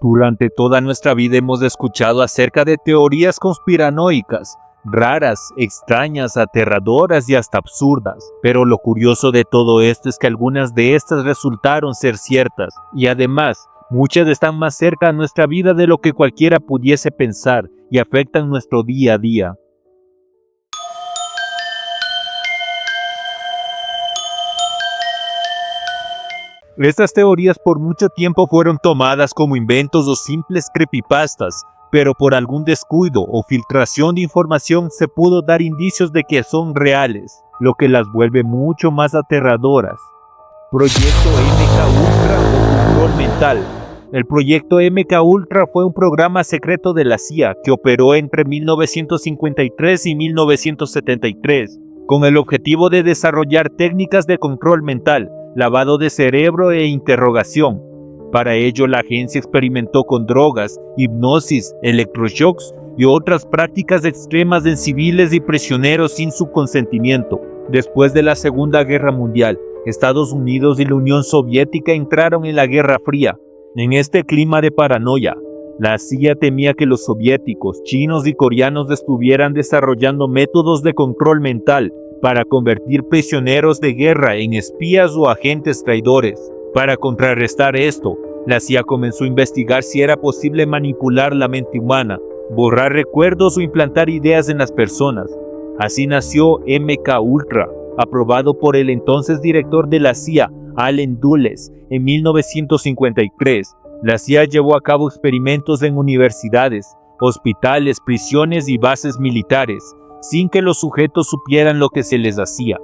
Durante toda nuestra vida hemos escuchado acerca de teorías conspiranoicas, raras, extrañas, aterradoras y hasta absurdas. Pero lo curioso de todo esto es que algunas de estas resultaron ser ciertas, y además, muchas están más cerca a nuestra vida de lo que cualquiera pudiese pensar y afectan nuestro día a día. Estas teorías por mucho tiempo fueron tomadas como inventos o simples creepypastas, pero por algún descuido o filtración de información se pudo dar indicios de que son reales, lo que las vuelve mucho más aterradoras. Proyecto MK Ultra o control mental. El proyecto MK Ultra fue un programa secreto de la CIA que operó entre 1953 y 1973, con el objetivo de desarrollar técnicas de control mental, lavado de cerebro e interrogación. Para ello, la agencia experimentó con drogas, hipnosis, electroshocks y otras prácticas extremas en civiles y prisioneros sin su consentimiento. Después de la Segunda Guerra Mundial, Estados Unidos y la Unión Soviética entraron en la Guerra Fría. En este clima de paranoia, la CIA temía que los soviéticos, chinos y coreanos estuvieran desarrollando métodos de control mental para convertir prisioneros de guerra en espías o agentes traidores. Para contrarrestar esto, la CIA comenzó a investigar si era posible manipular la mente humana, borrar recuerdos o implantar ideas en las personas. Así nació MK Ultra, aprobado por el entonces director de la CIA, Allen Dulles, en 1953. La CIA llevó a cabo experimentos en universidades, hospitales, prisiones y bases militares, sin que los sujetos supieran lo que se les hacía.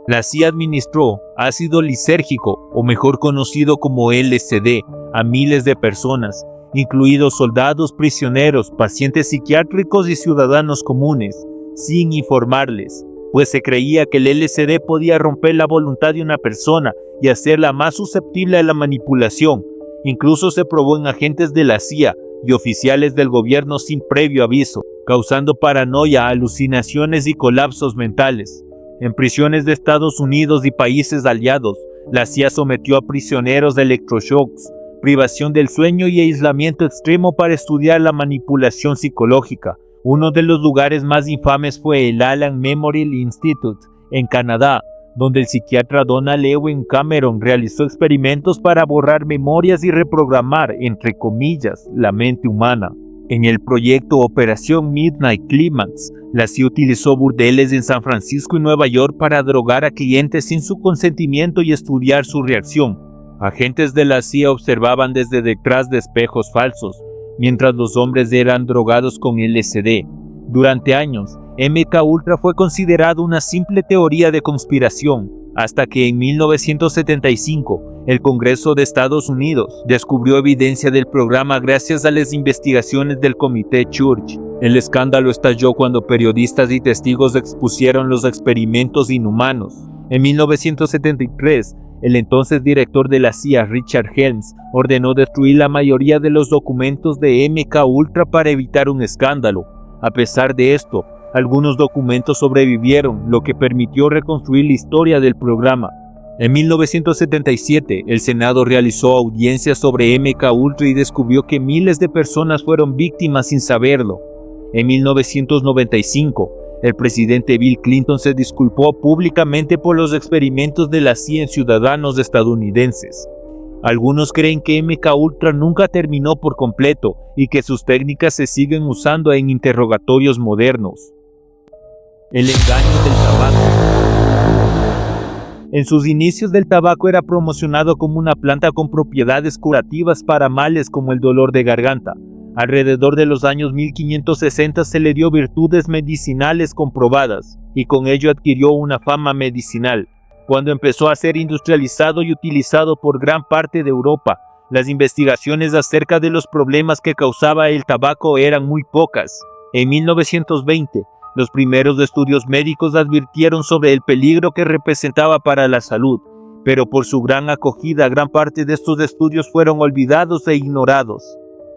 La CIA administró ácido lisérgico, o mejor conocido como LSD, a miles de personas, incluidos soldados, prisioneros, pacientes psiquiátricos y ciudadanos comunes, sin informarles, pues se creía que el LSD podía romper la voluntad de una persona y hacerla más susceptible a la manipulación. Incluso se probó en agentes de la CIA y oficiales del gobierno sin previo aviso, causando paranoia, alucinaciones y colapsos mentales. En prisiones de Estados Unidos y países aliados, la CIA sometió a prisioneros de electroshocks, privación del sueño y aislamiento extremo para estudiar la manipulación psicológica. Uno de los lugares más infames fue el Allan Memorial Institute, en Canadá, donde el psiquiatra Donald Ewen Cameron realizó experimentos para borrar memorias y reprogramar, entre comillas, la mente humana. En el proyecto Operación Midnight Climax, la CIA utilizó burdeles en San Francisco y Nueva York para drogar a clientes sin su consentimiento y estudiar su reacción. Agentes de la CIA observaban desde detrás de espejos falsos, mientras los hombres eran drogados con LSD. Durante años, MK Ultra fue considerado una simple teoría de conspiración, hasta que en 1975, el Congreso de Estados Unidos descubrió evidencia del programa gracias a las investigaciones del Comité Church. El escándalo estalló cuando periodistas y testigos expusieron los experimentos inhumanos. En 1973, el entonces director de la CIA, Richard Helms, ordenó destruir la mayoría de los documentos de MK Ultra para evitar un escándalo. A pesar de esto, algunos documentos sobrevivieron, lo que permitió reconstruir la historia del programa. En 1977, el Senado realizó audiencias sobre MK Ultra y descubrió que miles de personas fueron víctimas sin saberlo. En 1995, el presidente Bill Clinton se disculpó públicamente por los experimentos de la CIA en ciudadanos estadounidenses. Algunos creen que MK Ultra nunca terminó por completo y que sus técnicas se siguen usando en interrogatorios modernos. El engaño del tabaco. En sus inicios, el tabaco era promocionado como una planta con propiedades curativas para males como el dolor de garganta. Alrededor de los años 1560 se le dio virtudes medicinales comprobadas y con ello adquirió una fama medicinal. Cuando empezó a ser industrializado y utilizado por gran parte de Europa, las investigaciones acerca de los problemas que causaba el tabaco eran muy pocas. En 1920, los primeros estudios médicos advirtieron sobre el peligro que representaba para la salud, pero por su gran acogida, gran parte de estos estudios fueron olvidados e ignorados.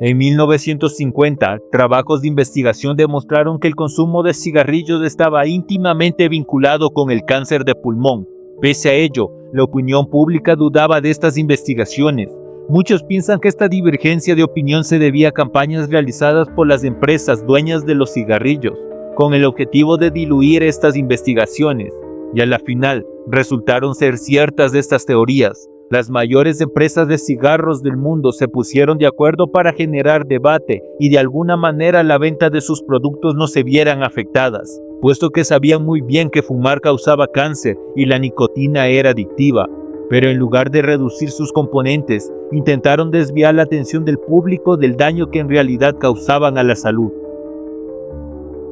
En 1950, trabajos de investigación demostraron que el consumo de cigarrillos estaba íntimamente vinculado con el cáncer de pulmón. Pese a ello, la opinión pública dudaba de estas investigaciones. Muchos piensan que esta divergencia de opinión se debía a campañas realizadas por las empresas dueñas de los cigarrillos, con el objetivo de diluir estas investigaciones, y a la final resultaron ser ciertas de estas teorías. Las mayores empresas de cigarros del mundo se pusieron de acuerdo para generar debate y de alguna manera la venta de sus productos no se vieran afectadas, puesto que sabían muy bien que fumar causaba cáncer y la nicotina era adictiva. Pero en lugar de reducir sus componentes, intentaron desviar la atención del público del daño que en realidad causaban a la salud.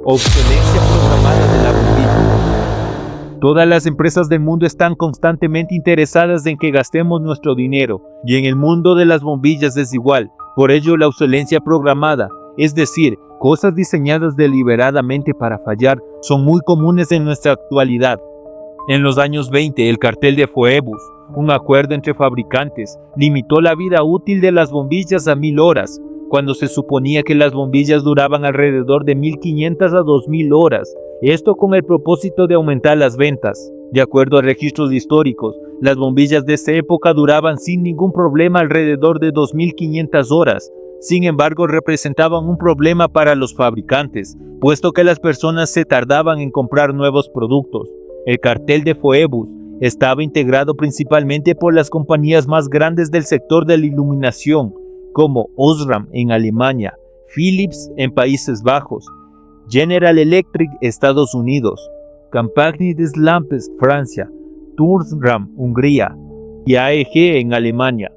Obsolescencia programada de la bombilla. Todas las empresas del mundo están constantemente interesadas en que gastemos nuestro dinero, y en el mundo de las bombillas es igual. Por ello, la obsolescencia programada, es decir, cosas diseñadas deliberadamente para fallar, son muy comunes en nuestra actualidad. En los años 20, el cartel de Phoebus, un acuerdo entre fabricantes, limitó la vida útil de las bombillas a 1000 horas, cuando se suponía que las bombillas duraban alrededor de 1500 a 2000 horas, esto con el propósito de aumentar las ventas. De acuerdo a registros históricos, las bombillas de esa época duraban sin ningún problema alrededor de 2500 horas. Sin embargo, representaban un problema para los fabricantes, puesto que las personas se tardaban en comprar nuevos productos. El cartel de Phoebus estaba integrado principalmente por las compañías más grandes del sector de la iluminación, como Osram en Alemania, Philips en Países Bajos, General Electric Estados Unidos, Compagnie des Lampes Francia, Turnsram Hungría y AEG en Alemania.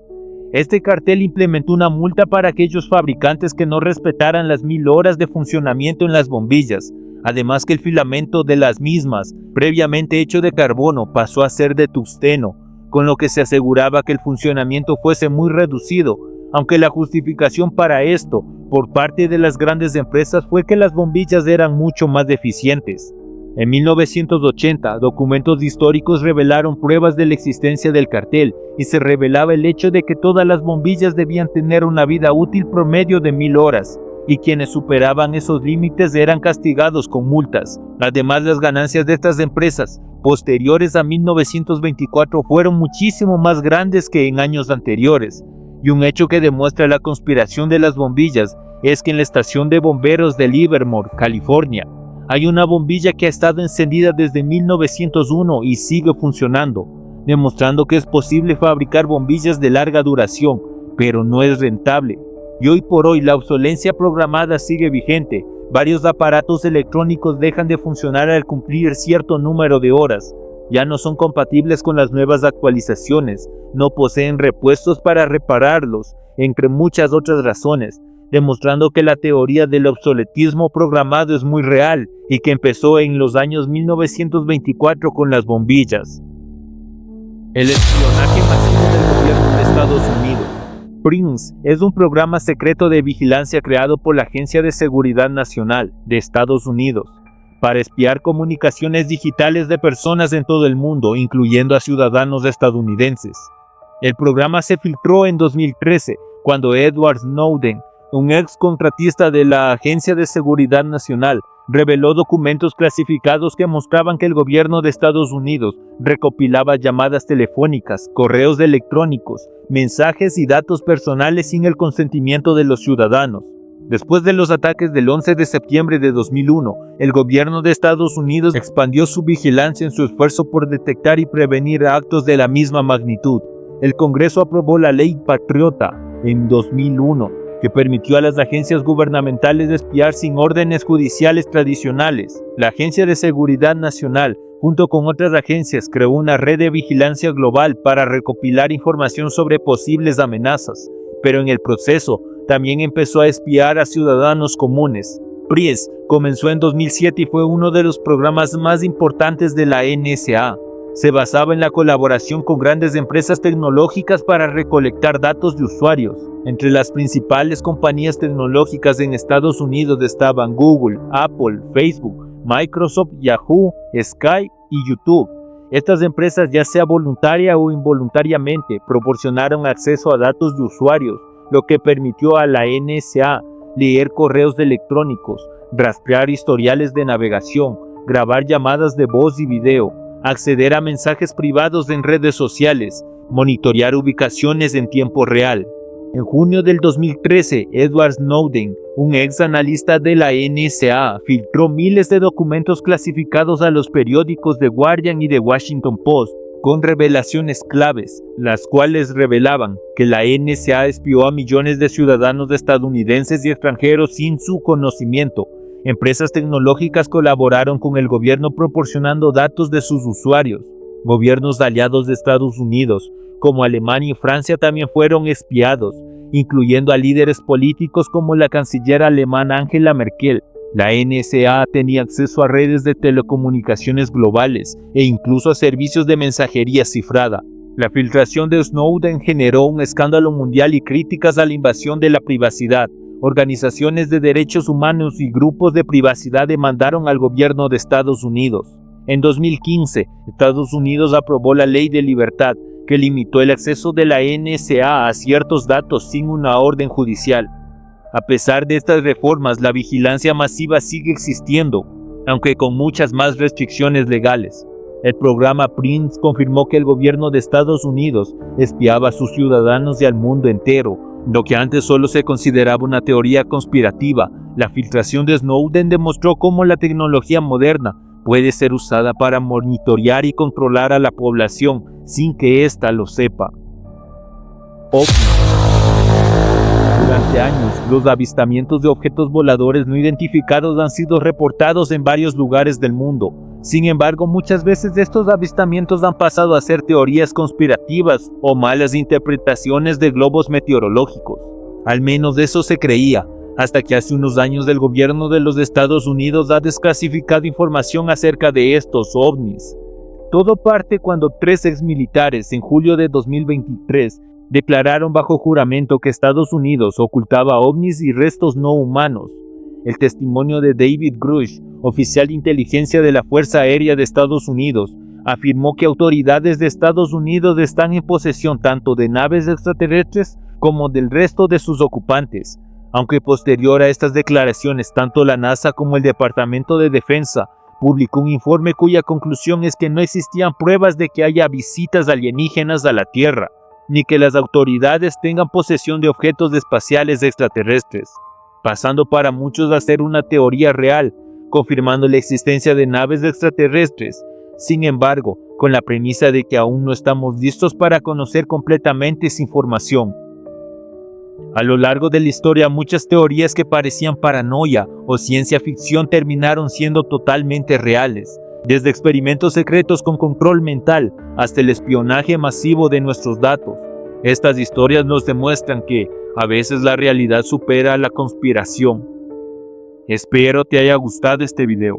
Este cartel implementó una multa para aquellos fabricantes que no respetaran las 1000 horas de funcionamiento en las bombillas, además que el filamento de las mismas, previamente hecho de carbono, pasó a ser de tungsteno, con lo que se aseguraba que el funcionamiento fuese muy reducido, aunque la justificación para esto, por parte de las grandes empresas, fue que las bombillas eran mucho más eficientes. En 1980, documentos históricos revelaron pruebas de la existencia del cartel y se revelaba el hecho de que todas las bombillas debían tener una vida útil promedio de 1000 horas, y quienes superaban esos límites eran castigados con multas. Además, las ganancias de estas empresas, posteriores a 1924, fueron muchísimo más grandes que en años anteriores. Y un hecho que demuestra la conspiración de las bombillas es que en la estación de bomberos de Livermore, California, hay una bombilla que ha estado encendida desde 1901 y sigue funcionando, demostrando que es posible fabricar bombillas de larga duración, pero no es rentable. Y hoy por hoy la obsolescencia programada sigue vigente. Varios aparatos electrónicos dejan de funcionar al cumplir cierto número de horas. Ya no son compatibles con las nuevas actualizaciones, no poseen repuestos para repararlos, entre muchas otras razones, demostrando que la teoría del obsoletismo programado es muy real y que empezó en los años 1924 con las bombillas. El espionaje masivo del gobierno de Estados Unidos. PRINCE es un programa secreto de vigilancia creado por la Agencia de Seguridad Nacional de Estados Unidos para espiar comunicaciones digitales de personas en todo el mundo, incluyendo a ciudadanos estadounidenses. El programa se filtró en 2013, cuando Edward Snowden, un ex contratista de la Agencia de Seguridad Nacional, reveló documentos clasificados que mostraban que el gobierno de Estados Unidos recopilaba llamadas telefónicas, correos electrónicos, mensajes y datos personales sin el consentimiento de los ciudadanos. Después de los ataques del 11 de septiembre de 2001, el gobierno de Estados Unidos expandió su vigilancia en su esfuerzo por detectar y prevenir actos de la misma magnitud. El Congreso aprobó la Ley Patriota en 2001, que permitió a las agencias gubernamentales espiar sin órdenes judiciales tradicionales. La Agencia de Seguridad Nacional, junto con otras agencias, creó una red de vigilancia global para recopilar información sobre posibles amenazas, pero en el proceso también empezó a espiar a ciudadanos comunes. PRINCE comenzó en 2007 y fue uno de los programas más importantes de la NSA. Se basaba en la colaboración con grandes empresas tecnológicas para recolectar datos de usuarios. Entre las principales compañías tecnológicas en Estados Unidos estaban Google, Apple, Facebook, Microsoft, Yahoo, Skype y YouTube. Estas empresas, ya sea voluntaria o involuntariamente, proporcionaron acceso a datos de usuarios, lo que permitió a la NSA leer correos electrónicos, rastrear historiales de navegación, grabar llamadas de voz y video, acceder a mensajes privados en redes sociales monitorear ubicaciones en tiempo real. En junio del 2013, Edward Snowden, un ex analista de la NSA, filtró miles de documentos clasificados a los periódicos The Guardian y The Washington Post, con revelaciones claves, las cuales revelaban que la NSA espió a millones de ciudadanos estadounidenses y extranjeros sin su conocimiento. Empresas tecnológicas colaboraron con el gobierno proporcionando datos de sus usuarios. Gobiernos aliados de Estados Unidos, como Alemania y Francia, también fueron espiados, incluyendo a líderes políticos como la canciller alemana Angela Merkel. La NSA tenía acceso a redes de telecomunicaciones globales e incluso a servicios de mensajería cifrada. La filtración de Snowden generó un escándalo mundial y críticas a la invasión de la privacidad. Organizaciones de derechos humanos y grupos de privacidad demandaron al gobierno de Estados Unidos. En 2015, Estados Unidos aprobó la Ley de Libertad, que limitó el acceso de la NSA a ciertos datos sin una orden judicial. A pesar de estas reformas, la vigilancia masiva sigue existiendo, aunque con muchas más restricciones legales. El programa PRINCE confirmó que el gobierno de Estados Unidos espiaba a sus ciudadanos y al mundo entero, lo que antes solo se consideraba una teoría conspirativa. La filtración de Snowden demostró cómo la tecnología moderna puede ser usada para monitorear y controlar a la población sin que ésta lo sepa. Durante años, los avistamientos de objetos voladores no identificados han sido reportados en varios lugares del mundo. Sin embargo, muchas veces estos avistamientos han pasado a ser teorías conspirativas o malas interpretaciones de globos meteorológicos. Al menos eso se creía, hasta que hace unos años el gobierno de los Estados Unidos ha desclasificado información acerca de estos ovnis. Todo parte cuando 3 exmilitares en julio de 2023 declararon bajo juramento que Estados Unidos ocultaba ovnis y restos no humanos. El testimonio de David Grush, oficial de inteligencia de la Fuerza Aérea de Estados Unidos, afirmó que autoridades de Estados Unidos están en posesión tanto de naves extraterrestres como del resto de sus ocupantes. Aunque posterior a estas declaraciones, tanto la NASA como el Departamento de Defensa publicó un informe cuya conclusión es que no existían pruebas de que haya visitas alienígenas a la Tierra, ni que las autoridades tengan posesión de objetos espaciales extraterrestres, pasando para muchos a ser una teoría real, confirmando la existencia de naves extraterrestres. Sin embargo, con la premisa de que aún no estamos listos para conocer completamente esa información. A lo largo de la historia, muchas teorías que parecían paranoia o ciencia ficción terminaron siendo totalmente reales, desde experimentos secretos con control mental hasta el espionaje masivo de nuestros datos. Estas historias nos demuestran que, a veces, la realidad supera a la conspiración. Espero te haya gustado este video.